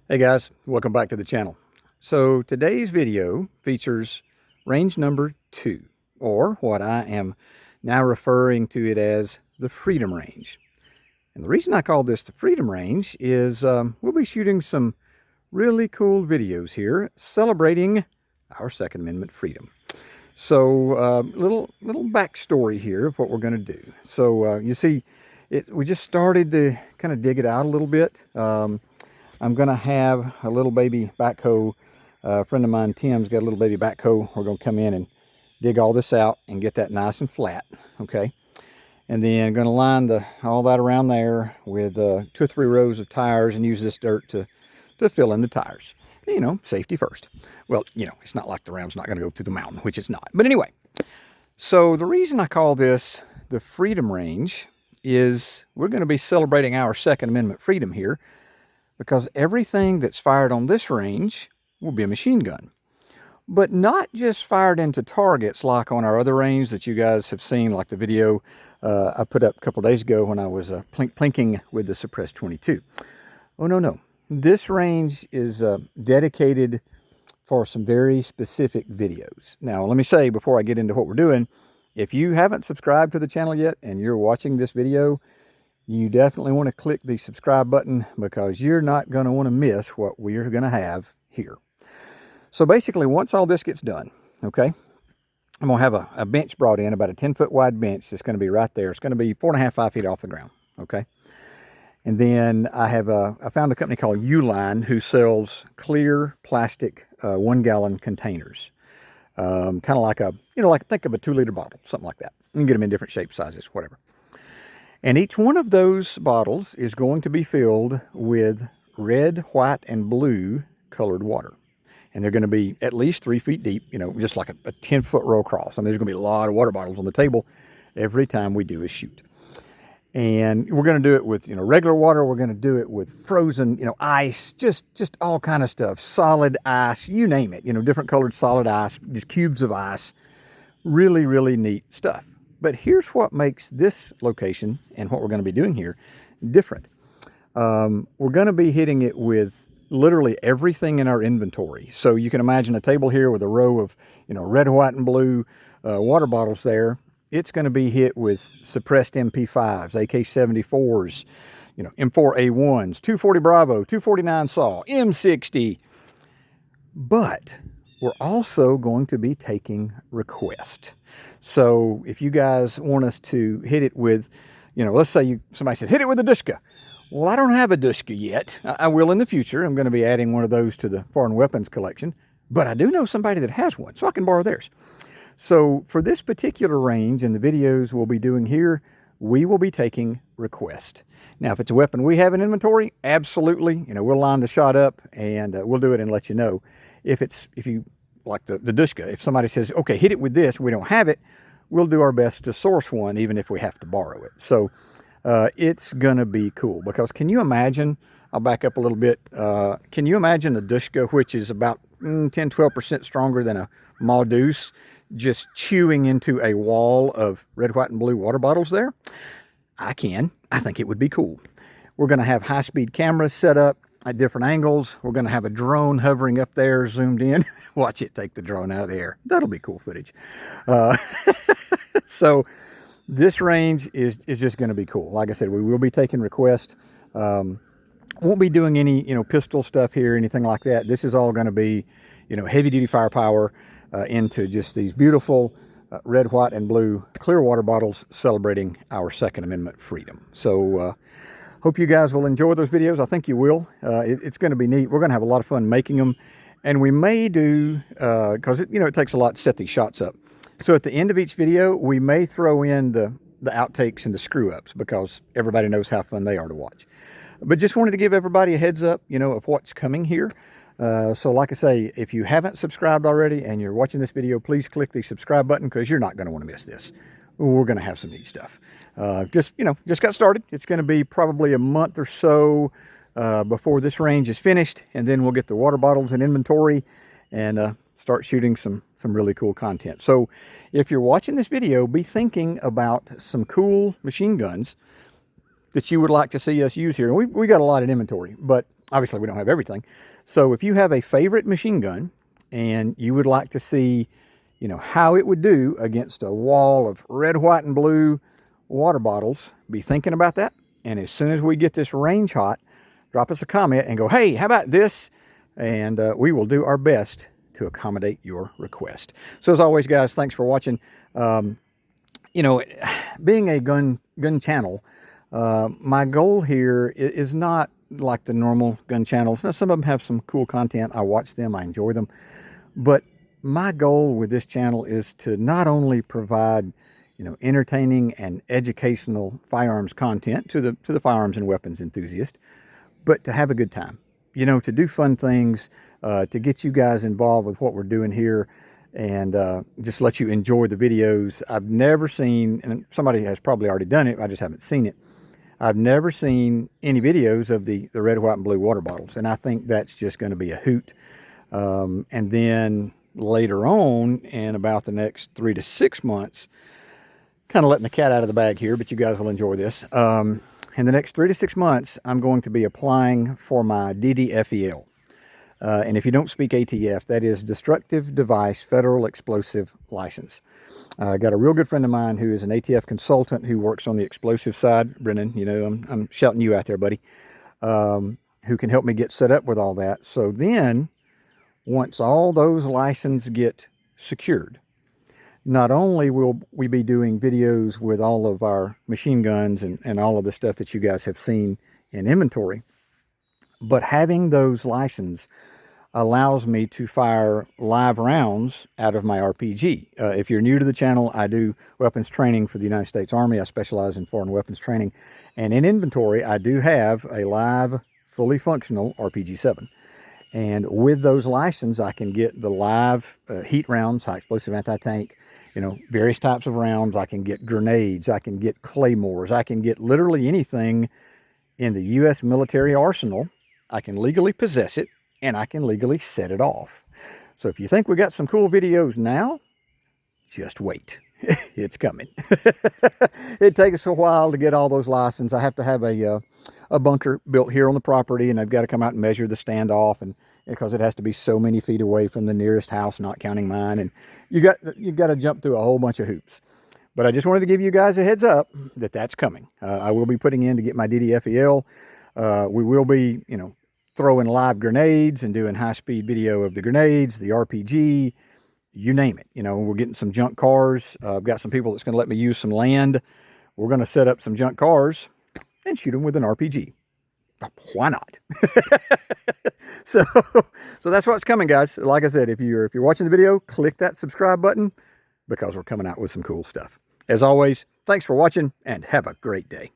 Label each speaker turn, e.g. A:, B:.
A: Hey guys, welcome back to the channel. So today's video features range number 2, or what I am now referring to it as the Freedom Range. And the reason I call this the Freedom Range is we'll be shooting some really cool videos here celebrating our Second Amendment freedom. So little backstory here of what we're going to do. So you see, we just started to kind of dig it out a little bit. I'm going to have a little baby backhoe. A friend of mine, Tim's got a little baby backhoe. We're going to come in and dig all this out and get that nice and flat, okay? And then going to line all that around there with 2 or 3 rows of tires and use this dirt to fill in the tires. You know, safety first. Well, you know, it's not like the Ram's not going to go through the mountain, which it's not. But anyway, so the reason I call this the Freedom Range is we're going to be celebrating our Second Amendment freedom here, because everything that's fired on this range will be a machine gun. But not just fired into targets like on our other range that you guys have seen, like the video I put up a couple days ago when I was plinking with the Suppress 22. Oh, no. This range is dedicated for some very specific videos. Now, let me say before I get into what we're doing, if you haven't subscribed to the channel yet and you're watching this video, you definitely want to click the subscribe button, because you're not going to want to miss what we're going to have here. So basically, once all this gets done, okay, I'm going to have a bench brought in, about a 10-foot wide bench that's going to be right there. It's going to be 4.5, 5 feet off the ground, okay? And then I found a company called Uline who sells clear plastic 1-gallon containers. Kind of like think of a 2-liter bottle, something like that. You can get them in different shapes, sizes, whatever. And each one of those bottles is going to be filled with red, white, and blue colored water. And they're going to be at least 3 feet deep, you know, just like a 10-foot row across. I mean, there's going to be a lot of water bottles on the table every time we do a shoot. And we're going to do it with, regular water. We're going to do it with frozen, ice, just all kind of stuff. Solid ice, you name it, different colored solid ice, just cubes of ice. Really, really neat stuff. But here's what makes this location and what we're going to be doing here different. We're going to be hitting it with literally everything in our inventory. So you can imagine a table here with a row of, red, white, and blue water bottles there. It's going to be hit with suppressed MP5s, AK-74s, M4A1s, 240 Bravo, 249 SAW, M60. But we're also going to be taking requests. So if you guys want us to hit it with, let's say somebody says, hit it with a Duska. Well, I don't have a Duska yet. I will in the future. I'm going to be adding one of those to the foreign weapons collection. But I do know somebody that has one, so I can borrow theirs. So for this particular range and the videos we'll be doing here, we will be taking requests. Now, if it's a weapon we have in inventory, absolutely, we'll line the shot up and we'll do it and let you know. If you like the Duska, if somebody says, okay, hit it with this, we don't have it, we'll do our best to source one, even if we have to borrow it. So it's going to be cool, because can you imagine, I'll back up a little bit, can you imagine a Duska, which is about 10-12% stronger than a Maudus, just chewing into a wall of red, white, and blue water bottles there? I think it would be cool. We're going to have high-speed cameras set up at different angles. We're going to have a drone hovering up there, zoomed in. Watch it take the drone out of the air. That'll be cool footage. So this range is just going to be cool. Like I said, we will be taking requests. Won't be doing any, pistol stuff here, anything like that. This is all going to be, heavy-duty firepower into just these beautiful red, white, and blue clear water bottles celebrating our Second Amendment freedom. So hope you guys will enjoy those videos. I think you will. It's going to be neat. We're going to have a lot of fun making them. And we may do, because it takes a lot to set these shots up. So at the end of each video, we may throw in the outtakes and the screw-ups, because everybody knows how fun they are to watch. But just wanted to give everybody a heads up, of what's coming here. So like I say, if you haven't subscribed already and you're watching this video, please click the subscribe button, because you're not going to want to miss this. We're going to have some neat stuff. Just got started. It's going to be probably a month or so before this range is finished, and then we'll get the water bottles in inventory and start shooting some really cool content. So if you're watching this video, be thinking about some cool machine guns that you would like to see us use here. And we got a lot in inventory, but obviously we don't have everything. So if you have a favorite machine gun and you would like to see, you know, how it would do against a wall of red, white, and blue water bottles, be thinking about that. And as soon as we get this range hot, drop us a comment and go, hey, how about this? And we will do our best to accommodate your request. So as always, guys, thanks for watching. You know, being a gun channel, my goal here is not like the normal gun channels. Now, some of them have some cool content. I watch them, I enjoy them. But my goal with this channel is to not only provide, you know, entertaining and educational firearms content to the firearms and weapons enthusiast, but to have a good time, you know, to do fun things, to get you guys involved with what we're doing here, and just let you enjoy the videos. I've never seen, and somebody has probably already done it, I just haven't seen it, I've never seen any videos of the red, white, and blue water bottles, and I think that's just going to be a hoot. And then later on, in about the next 3 to 6 months, kind of letting the cat out of the bag here, but you guys will enjoy this. In the next 3 to 6 months, I'm going to be applying for my DDFEL. And if you don't speak ATF, that is Destructive Device Federal Explosive License. I got a real good friend of mine who is an ATF consultant who works on the explosive side. Brennan, you know, I'm shouting you out there, buddy, who can help me get set up with all that. So then, once all those licenses get secured, not only will we be doing videos with all of our machine guns and all of the stuff that you guys have seen in inventory, but having those licenses allows me to fire live rounds out of my RPG. If you're new to the channel, I do weapons training for the United States Army. I specialize in foreign weapons training. And in inventory, I do have a live, fully functional RPG-7. And with those licenses, I can get the live heat rounds, high explosive anti-tank, you know, various types of rounds. I can get grenades. I can get claymores. I can get literally anything in the U.S. military arsenal. I can legally possess it, and I can legally set it off. So if you think we got some cool videos now, just wait. It's coming. It takes a while to get all those licenses. I have to have a bunker built here on the property, and I've got to come out and measure the standoff, and because it has to be so many feet away from the nearest house, not counting mine, and you've got to jump through a whole bunch of hoops. But I just wanted to give you guys a heads up that that's coming. I will be putting in to get my DDFEL. We will be, you know, throwing live grenades and doing high-speed video of the grenades, the RPG, you name it. You know, we're getting some junk cars. I've got some people that's going to let me use some land. We're going to set up some junk cars and shoot them with an RPG. Why not? So that's what's coming, guys. Like I said, if you're watching the video, click that subscribe button because we're coming out with some cool stuff. As always, thanks for watching and have a great day.